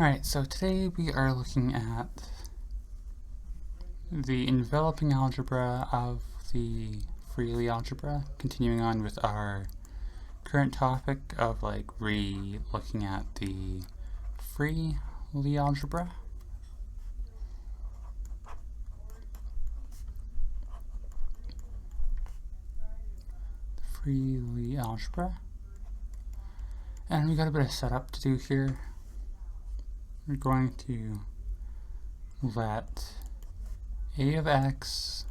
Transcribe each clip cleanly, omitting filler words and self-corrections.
Alright, so today we are looking at the enveloping algebra of the free Lie algebra, continuing on with our current topic of looking at the free Lie algebra. The free Lie algebra. And we got a bit of setup to do here. We're going to let a of x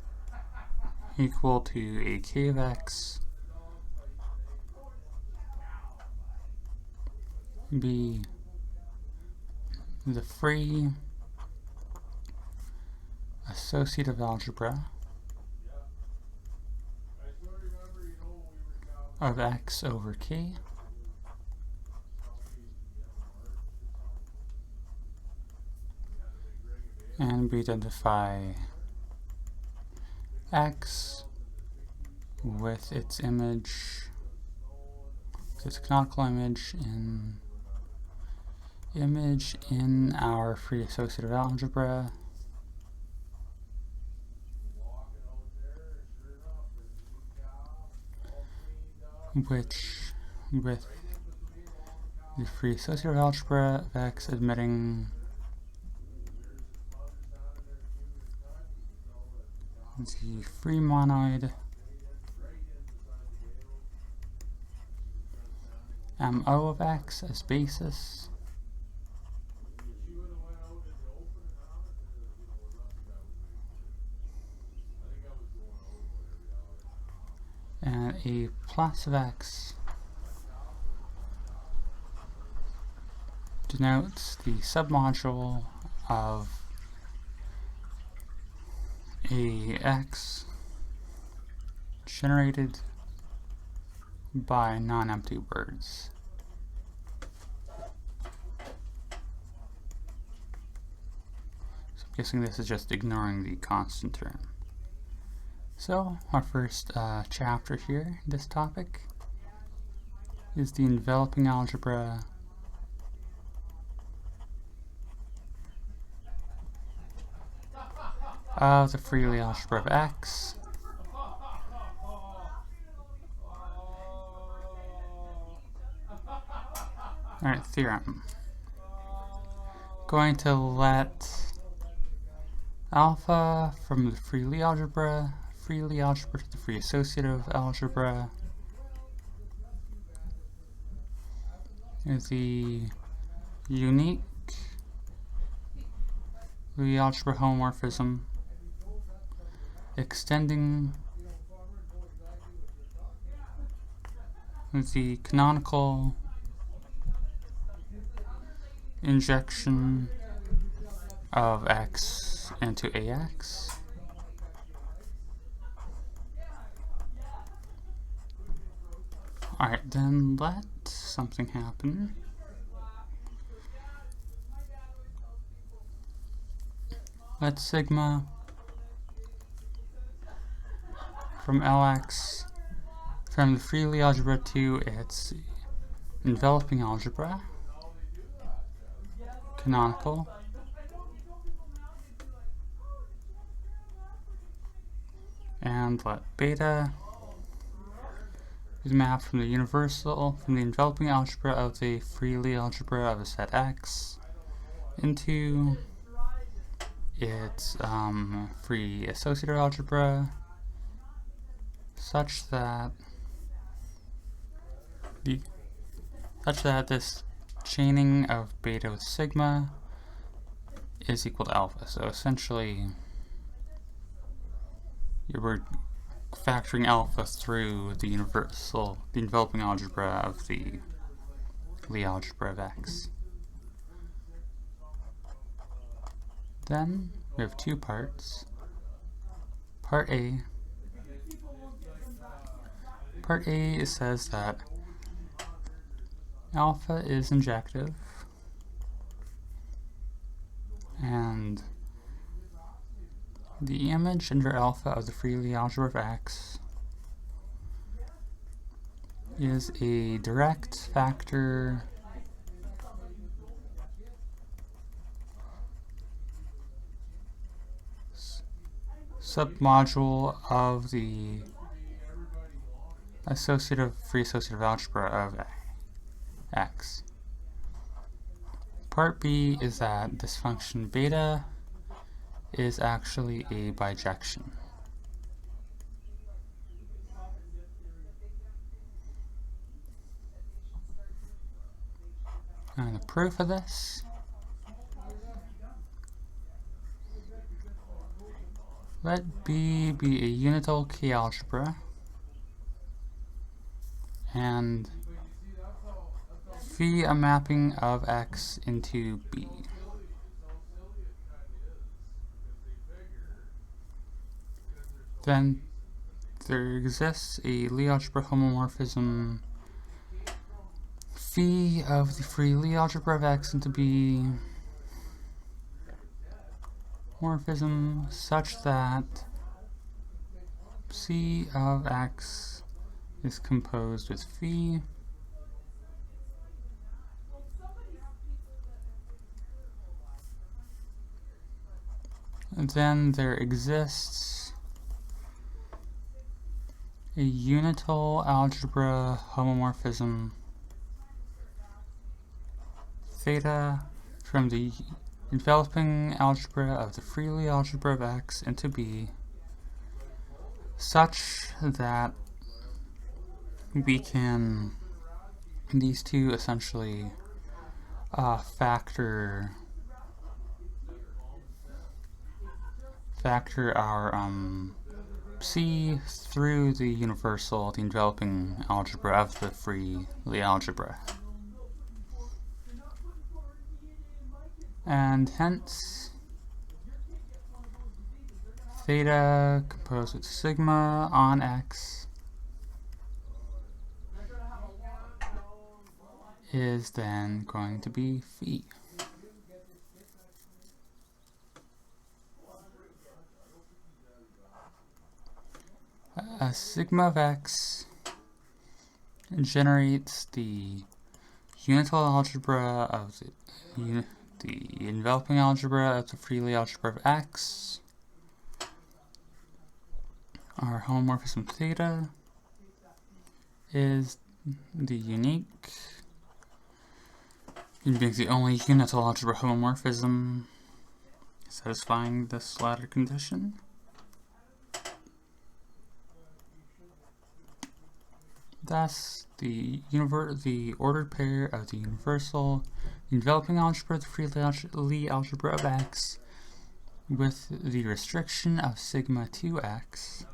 equal to a k of x be the free associative algebra of x over k, and we identify x with its image, its canonical image in our free associative algebra, which with the free associative algebra of x admitting the free monoid MO of x as basis, and a plus of x denotes the submodule of a x generated by non-empty words. So I'm guessing this is just ignoring the constant term. So our first chapter here, this topic, is the enveloping algebra of the free Lie algebra of x. Alright, theorem. Going to let alpha from the free Lie algebra to the free associative algebra is the unique Lie algebra homomorphism extending the canonical injection of x into ax. Alright, then let something happen. Let sigma from Lx from the free Lie algebra to its enveloping algebra, canonical, and let beta is mapped from the enveloping algebra of the free Lie algebra of a set X into its free associative algebra, such that this chaining of beta with sigma is equal to alpha. So essentially, we're factoring alpha through the enveloping algebra of the Lie algebra of x. Then we have two parts. Part A says that alpha is injective and the image under alpha of the free Lie algebra of x is a direct factor submodule of the free associative algebra of X. Part B is that this function beta is actually a bijection. And the proof of this, let B be a unital K-algebra and phi a mapping of X into B. Then there exists a Lie algebra homomorphism phi of the free Lie algebra of X into B morphism such that C of X is composed with phi and then there exists a unital algebra homomorphism theta from the enveloping algebra of the free Lie algebra of X into B such that we can, these two essentially factor our C through the universal, the enveloping algebra of the free Lie algebra. And hence, theta composed with sigma on X is then going to be phi. Sigma of X generates the unital algebra of the enveloping algebra of the free Lie algebra of X. Our homomorphism theta is the unique, being the only unital algebra homomorphism satisfying this latter condition. Thus, the ordered pair of the universal enveloping algebra of the free Lie algebra of X with the restriction of sigma to X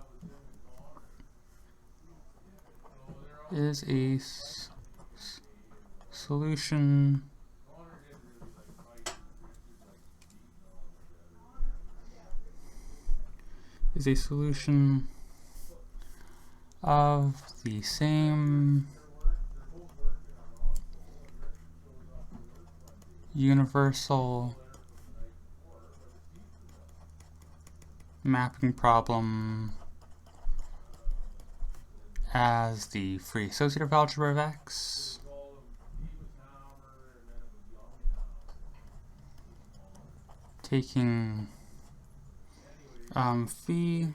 is a solution of the same universal mapping problem as the free associative algebra of X, taking phi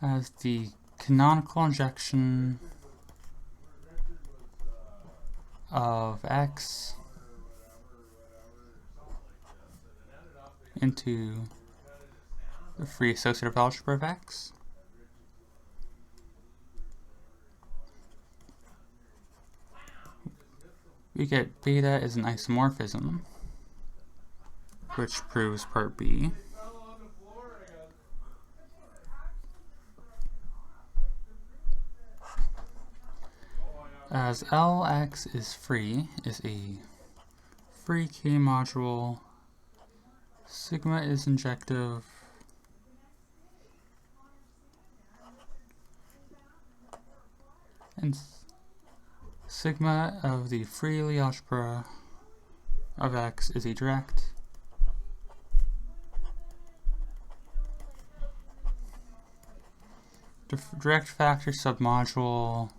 as the canonical injection of X into the free associative algebra of X. We get beta is an isomorphism, which proves part B. As Lx is a free K module, sigma is injective, and sigma of the free Lie algebra of X is a direct factor submodule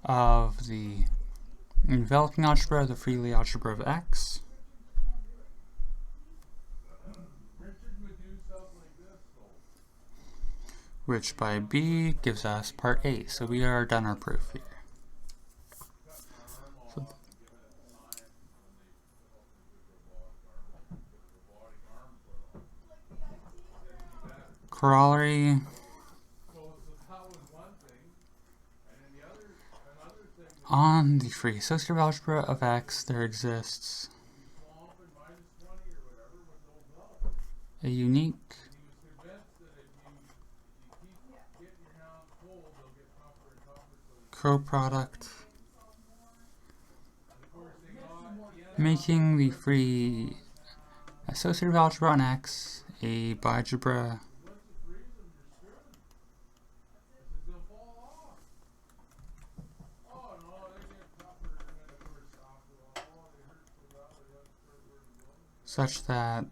of the enveloping algebra, the free Lie algebra of X, which by B gives us part A. So we are done our proof here. So corollary on the free associative algebra of X, there exists a unique coproduct making the free associative algebra on X a bialgebra such that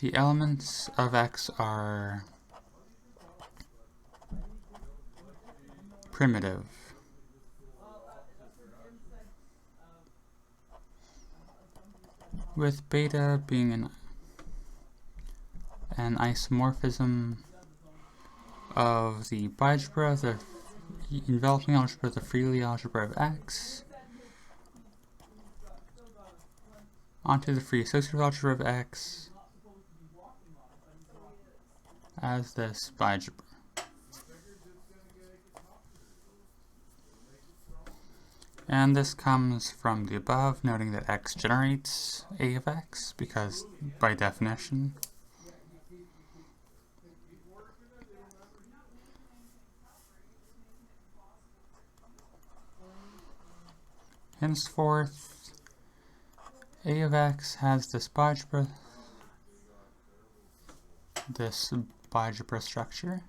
the elements of X are primitive. With beta being an isomorphism of the bialgebra, the enveloping algebra, the free Lie algebra of X, onto the free associative algebra of X as this bialgebra. And this comes from the above, noting that X generates A of X, because by definition, henceforth, A of X has this bialgebra structure,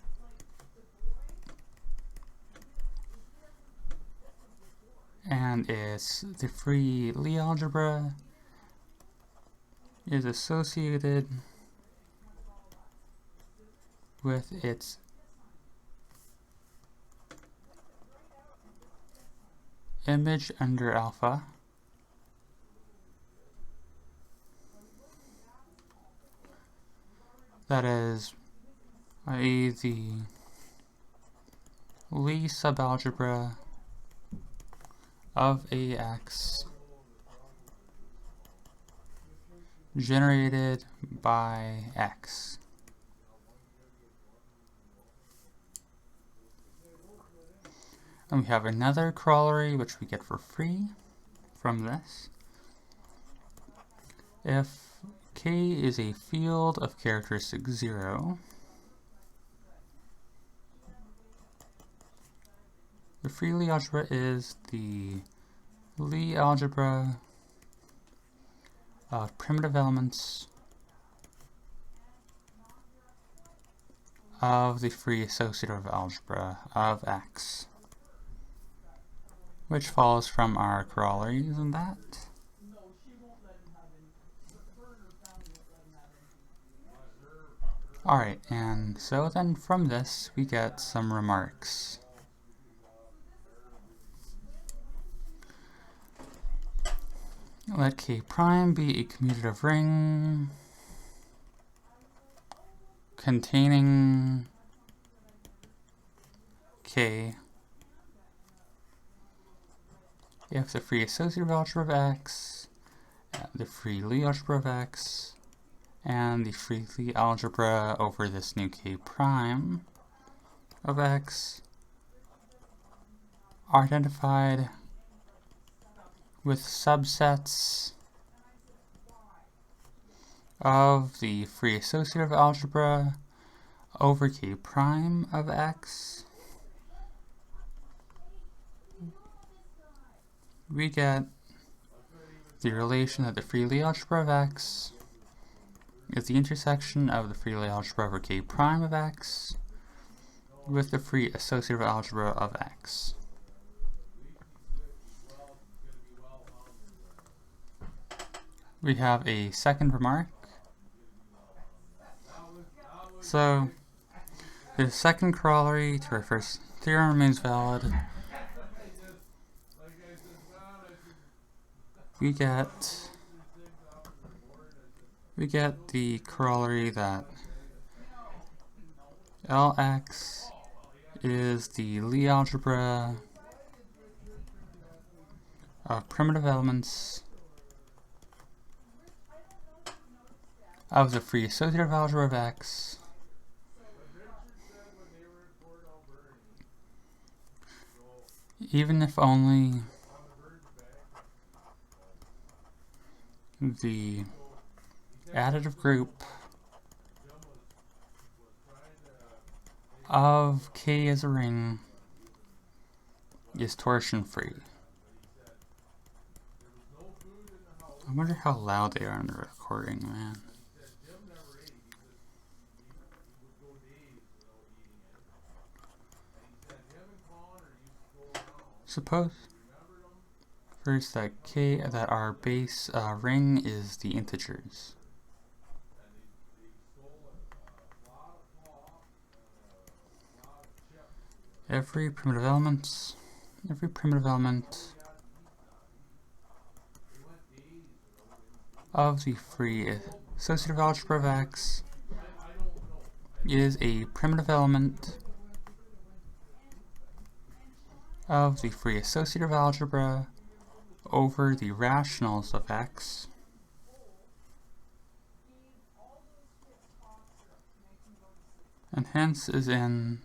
and the free Lie algebra is associated with its image under alpha, that is, i.e. the Lie subalgebra of AX generated by X. And we have another corollary which we get for free from this. If K is a field of characteristic 0, the free Lie algebra is the Lie algebra of primitive elements of the free associative algebra of X, which follows from our corollaries and that. Alright, and so then from this we get some remarks. Let K prime be a commutative ring containing K if the free associative algebra of X, the free Lie algebra of X, and the free Lie algebra over this new K prime of X are identified with subsets of the free associative algebra over K prime of X. We get the relation that the free Lie algebra of X is the intersection of the free Lie algebra over K prime of X with the free associative algebra of X. We have a second remark. So the second corollary to theorem remains valid. We get the corollary that Lx is the Lie algebra of primitive elements of the free associative algebra of X even if only the additive group of K as a ring is torsion free. I wonder how loud they are in the recording, man. Suppose first that our base ring is the integers. Every primitive element of the free associative algebra of X is a primitive element of the free associative algebra over the rationals of X, and hence is in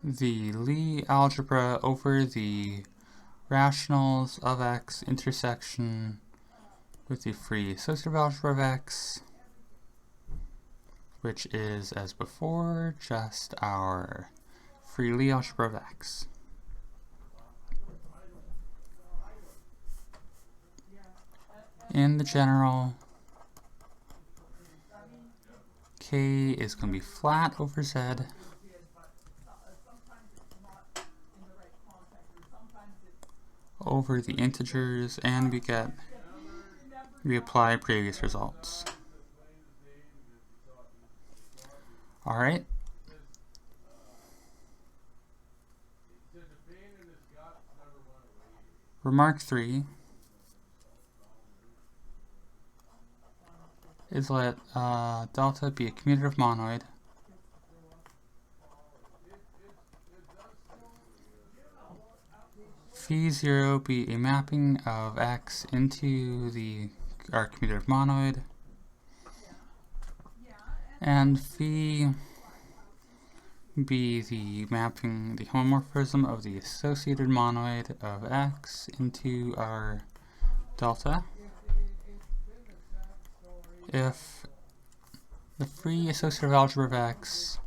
the Lie algebra over the rationals of X intersection with the free associative algebra of X, which is, as before, just our free Lie algebra of X. In the general, K is going to be flat over Z over the integers, and we apply previous results. Alright. Remark 3 is let delta be a commutative monoid phi 0 be a mapping of X into our commutative monoid, and phi be the homomorphism of the associated monoid of X into our delta. If the free associative algebra of X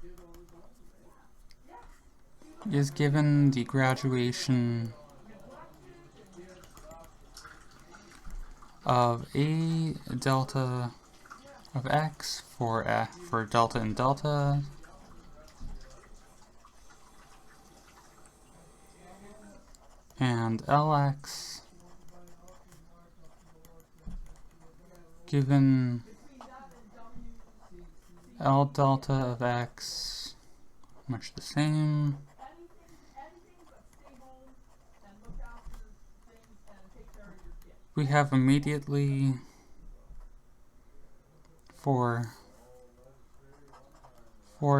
is given the graduation of a delta of X for delta and delta, and Lx given L delta of X much the same, we have immediately for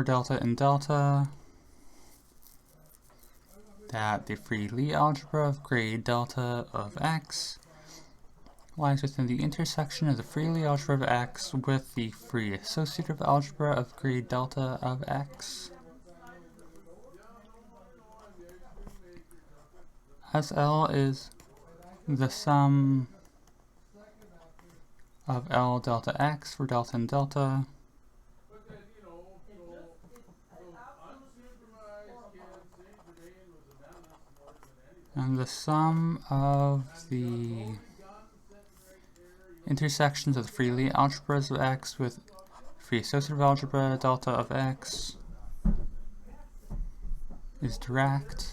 delta and delta that the free Lie algebra of grade delta of X lies within the intersection of the free Lie algebra of X with the free associative algebra of grade delta of X. As L is the sum of L delta X for delta and delta, and the sum of the intersections of the free Lie algebras of X with free associative algebra delta of X is direct.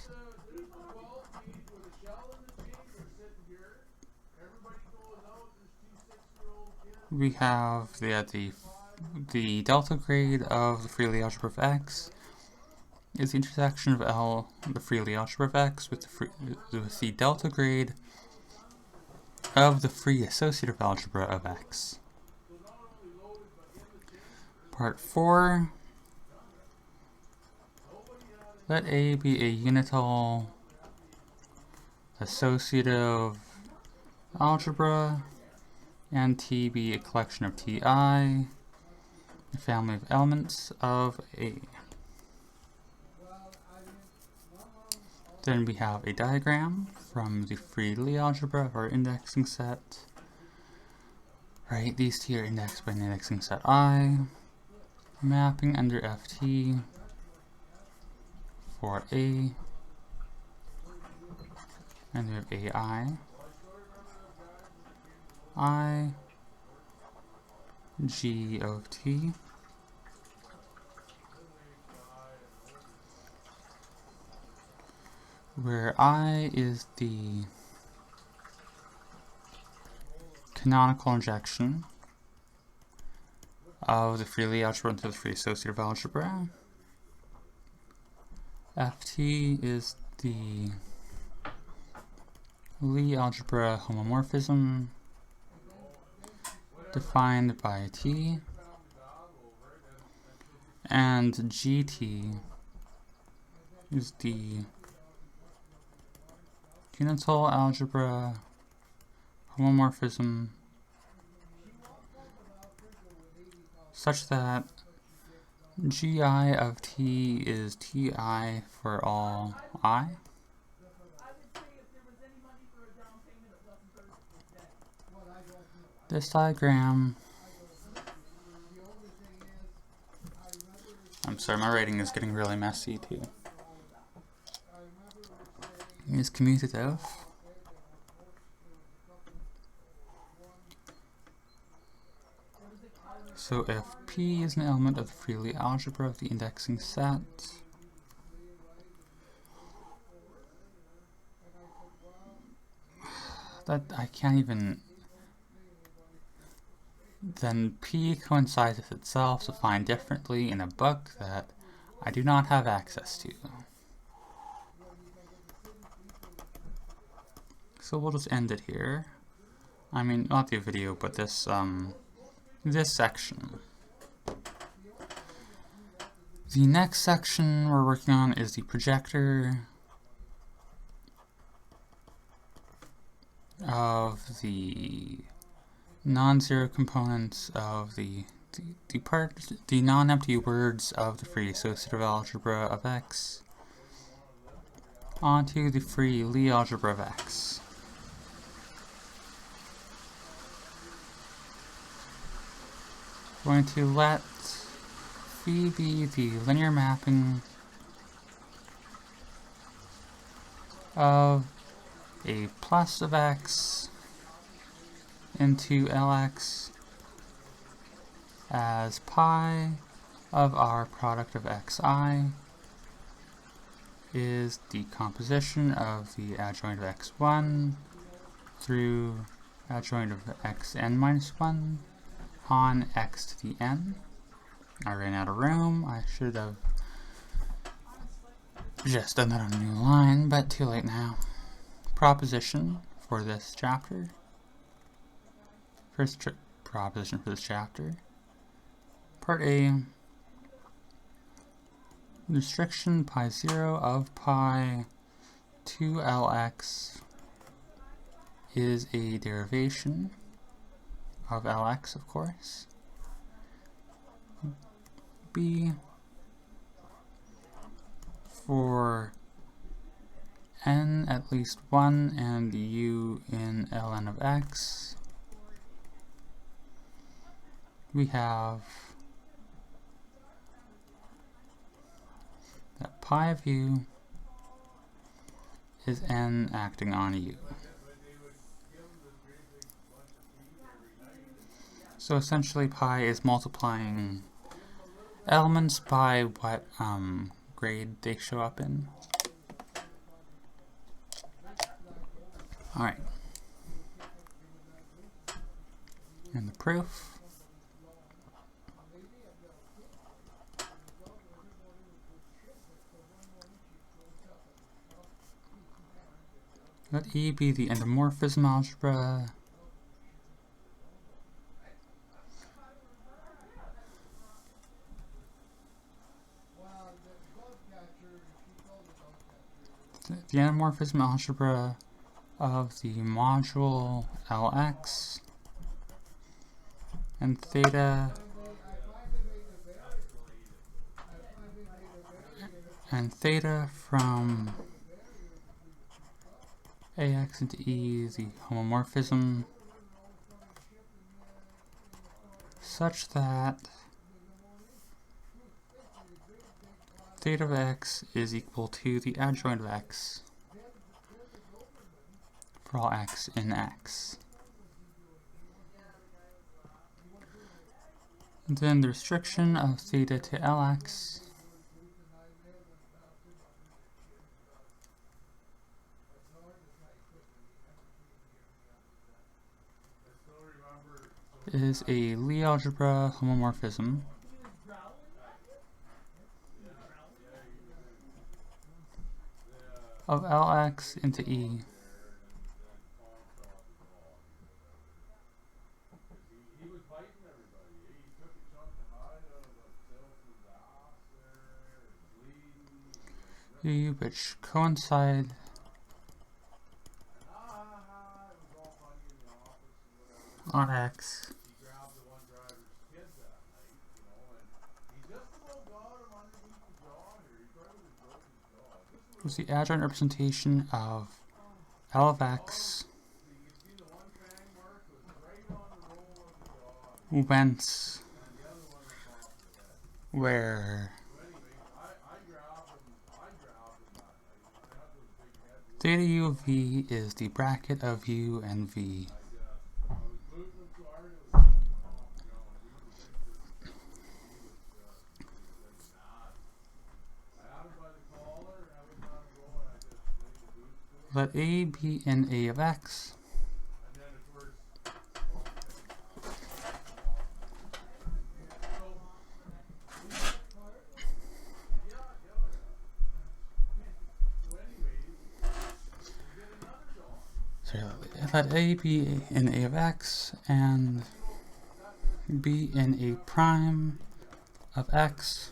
We have the the delta grade of the free Lie algebra of X is the intersection of the free Lie algebra of X with the delta grade of the free associative algebra of X. Part 4. Let A be a unital associative algebra and T be a collection of Ti, a family of elements of A. Then we have a diagram from the free Lie algebra of our indexing set. Right, these T are indexed by an indexing set I, mapping under Ft for A, and we have AI, I, G of T, where I is the canonical injection of the free Lie algebra into the free associative algebra. Ft is the Lie algebra homomorphism defined by T, and GT is the unital algebra homomorphism such that Gi of T is Ti for all I. This diagram, I'm sorry, my writing is getting really messy too, is commutative. So if P is an element of the free Lie algebra of the indexing set, that I can't even, then P coincides with itself defined differently in a book that I do not have access to. So we'll just end it here. I mean, not the video, but this section. The next section we're working on is the projector of the non-zero components of the non-empty words of the free associative algebra of X onto the free Lie algebra of X. We're going to let phi be the linear mapping of a plus of X into Lx as pi of our product of xi is the composition of the adjoint of x1 through adjoint of xn minus 1 on x to the n. I ran out of room. I should have just done that on a new line, but too late now. Proposition for this chapter. First proposition for this chapter. Part A. Restriction pi 0 of pi to Lx is a derivation of Lx, of course. B. For n at least 1 and u in ln of x, we have that pi of u is n acting on u. So essentially pi is multiplying elements by what grade they show up in. Alright. And the proof. Let E be the endomorphism algebra. The endomorphism algebra of the module Lx and theta from Ax into E, the homomorphism, such that theta of x is equal to the adjoint of x for all x in X. And then the restriction of theta to Lx is a Lie algebra homomorphism of Lx into E which coincide on X was the adjoint representation of L of X whence where theta u of v is the bracket of u and v. Let A be in A of X let A be in A of X and be in A prime of X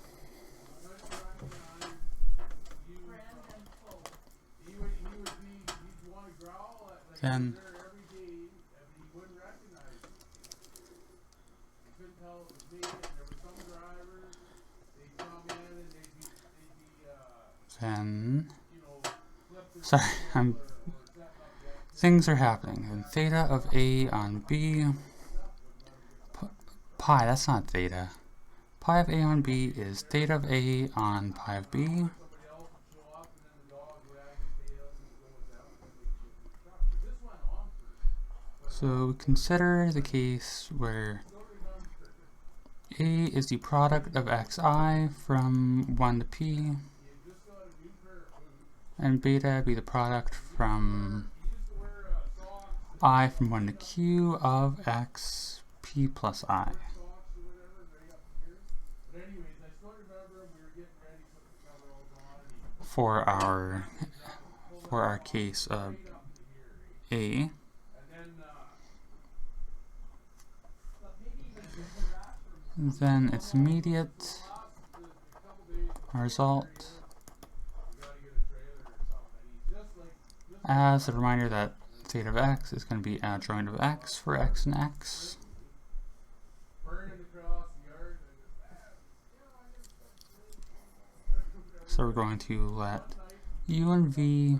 then sorry, things are happening. And theta of A on B, pi, that's not theta. Pi of A on B is theta of A on pi of B. So consider the case where A is the product of xi from 1 to p, and beta be the product from I from 1 to q of x p plus I. For our case of A, then its immediate result, as a reminder that theta of x is going to be adjoint of x for x and x. So we're going to let u and v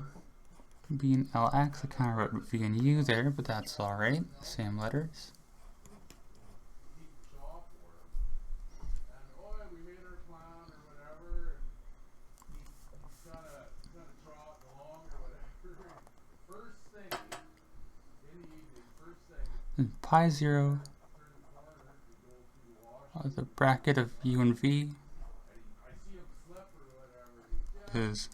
be in Lx. I kind of wrote v and u there, but that's alright, same letters. And pi 0 the bracket of u and v is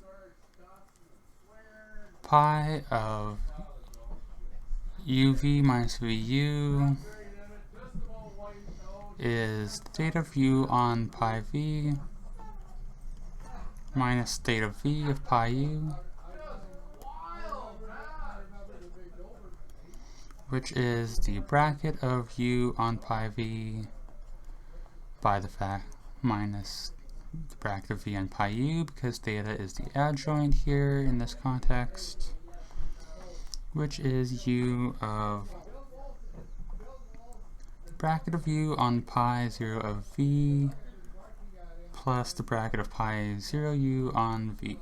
pi of uv minus vu is theta of u on pi v minus theta v of pi u which is the bracket of u on pi v by the fact minus the bracket of v on pi u, because theta is the adjoint here in this context, which is u of bracket of u on pi 0 of v plus the bracket of pi 0 u on v.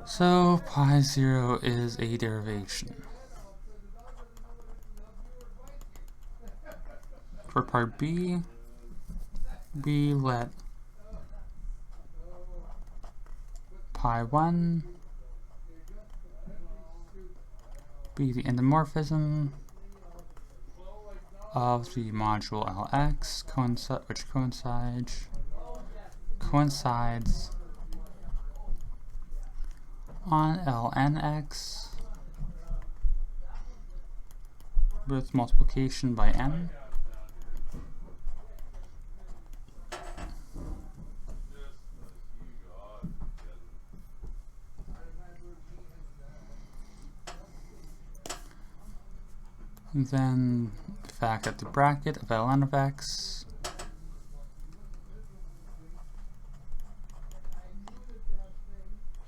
So pi 0 is a derivation. For part B, we let pi 1 be the endomorphism of the module Lx, which coincides on Lnx with multiplication by n. And then the fact that the bracket of Ln of x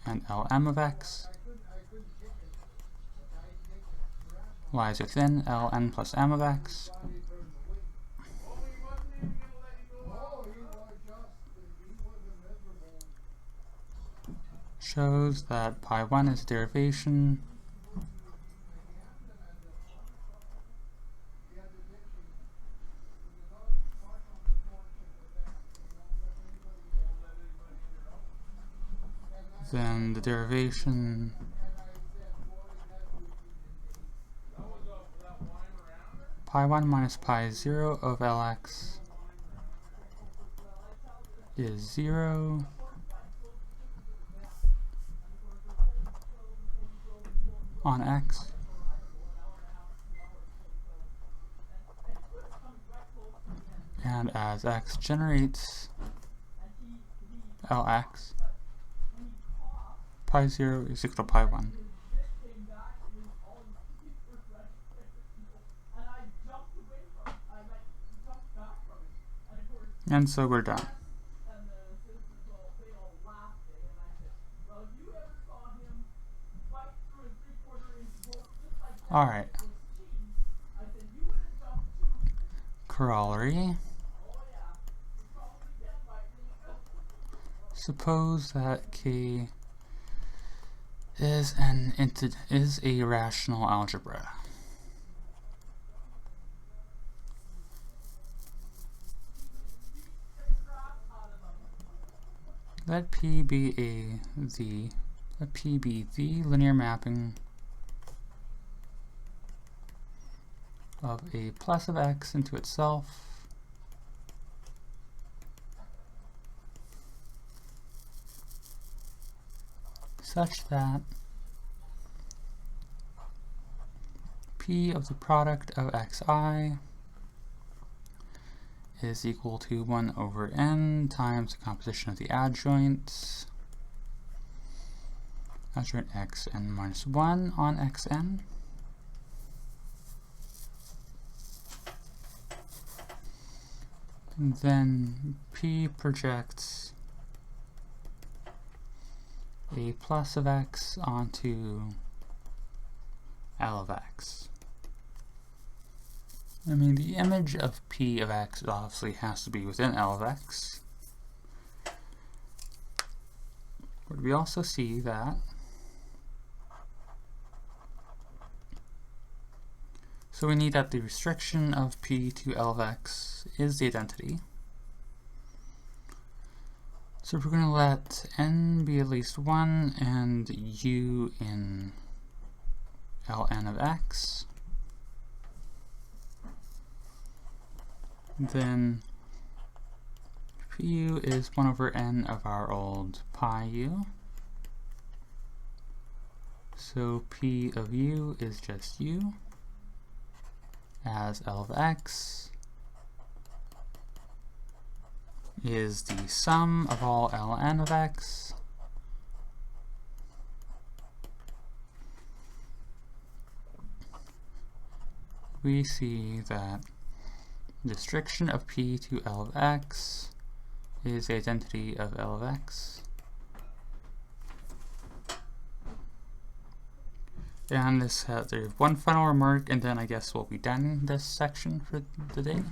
and Lm of x lies within Ln plus m of x, shows that pi 1 is a derivation then the derivation pi 1 minus pi 0 of Lx is 0. On x. And as x generates Lx, pi 0 is equal to pi 1. And so we're done. Alright. Corollary. Suppose that K is a rational algebra. Let P be the linear mapping of a plus of x into itself such that P of the product of xi is equal to 1 over n times the composition of the adjoints, adjoint xn minus 1 on xn. And then P projects a plus of x onto L of x. I mean, the image of P of x obviously has to be within L of x. But we also see that so we need that the restriction of P to L of x is the identity. So we're going to let n be at least 1 and u in Ln of x. Then Pu is 1 over n of our old pi u. So P of u is just u as L of x is the sum of all ln of x we see that the restriction of p to L of x is the identity of L of x. And there's one final remark, and then I guess we'll be done this section for the day.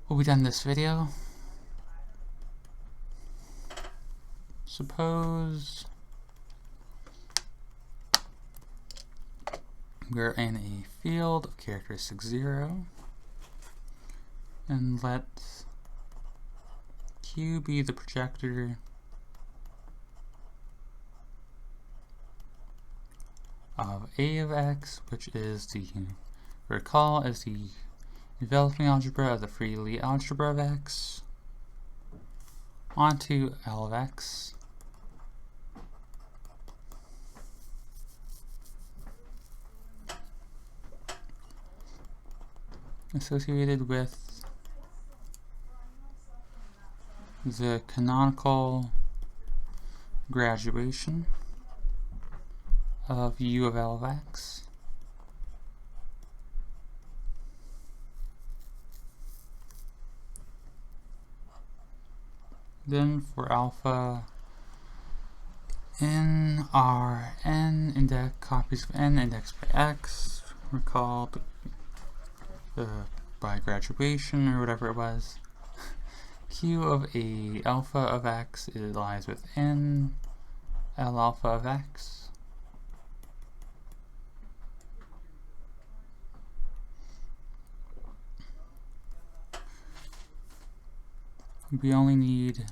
We'll be done this video. Suppose we're in a field of characteristic 0, and let Q be the projector of A of x, which is the, recall, is the developing algebra of the free Lie algebra of x, onto L of x, associated with the canonical graduation of U of L of x, then for alpha n are n index copies of n indexed by x, recall by graduation or whatever it was. Q of a alpha of x lies within L alpha of x. We only need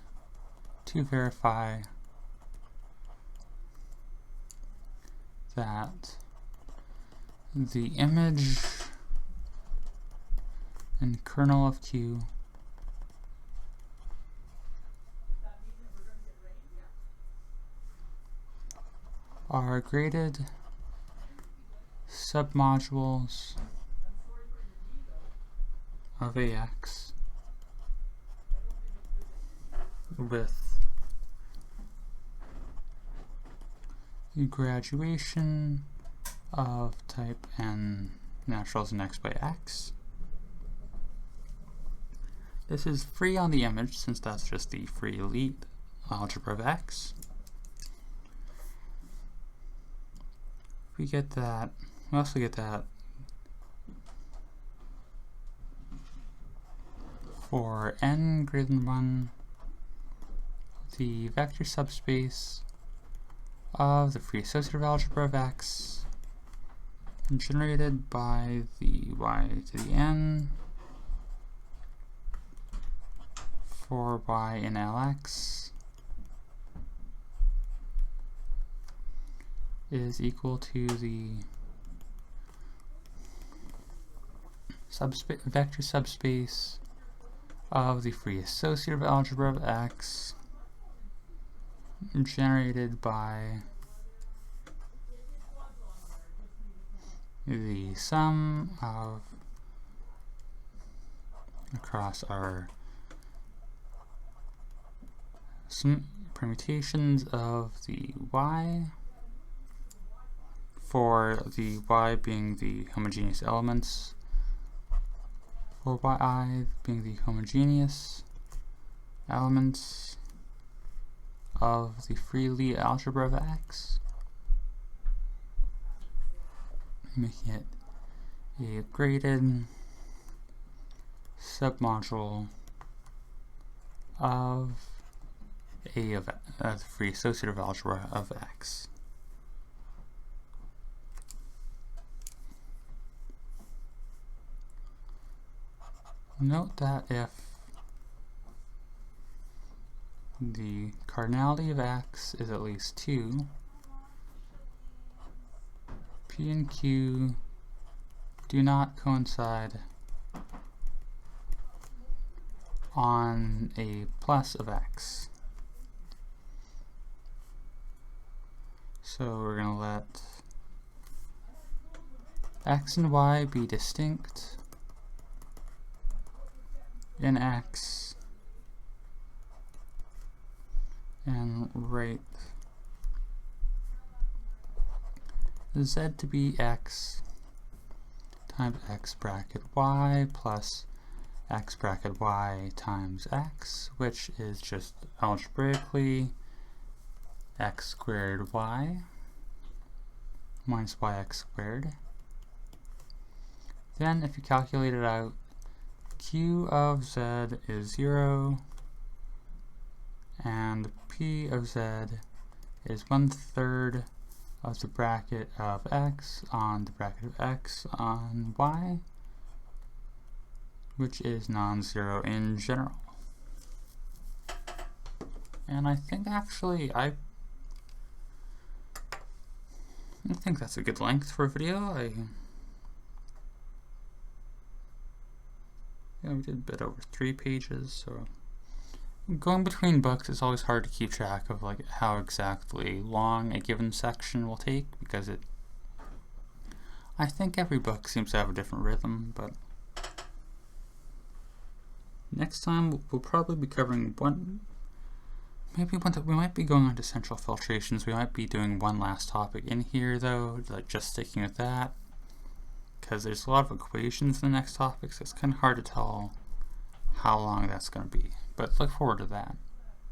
to verify that the image and kernel of Q are graded submodules of AX with graduation of type n naturals in x by x. This is free on the image, since that's just the free Lie algebra of x. We get that, we also get that for n greater than 1, the vector subspace of the free associative algebra of x generated by the y to the n for y in Lx is equal to the vector subspace of the free associative algebra of x generated by the sum of across our permutations of the y, for the y being the homogeneous elements, for yi being the homogeneous elements of the free Lie algebra of x, making it a graded submodule of A of the free associative algebra of x. Note that if the cardinality of x is at least 2, P and Q do not coincide on a plus of x. So we're going to let x and y be distinct in X and write Z to be X times X bracket Y plus X bracket Y times X, which is just algebraically X squared Y minus YX squared. Then if you calculate it out, Q of Z is 0 and P of Z is 1/3 of the bracket of X on the bracket of X on Y, which is non-zero in general. And I think actually I think that's a good length for a video. Yeah, we did a bit over 3 pages, so going between books is always hard to keep track of like how exactly long a given section will take, because I think every book seems to have a different rhythm. But next time we'll probably be covering we might be going on to central filtrations. We might be doing one last topic in here though, like just sticking with that, because there's a lot of equations in the next topic, so it's kind of hard to tell how long that's going to be. But look forward to that.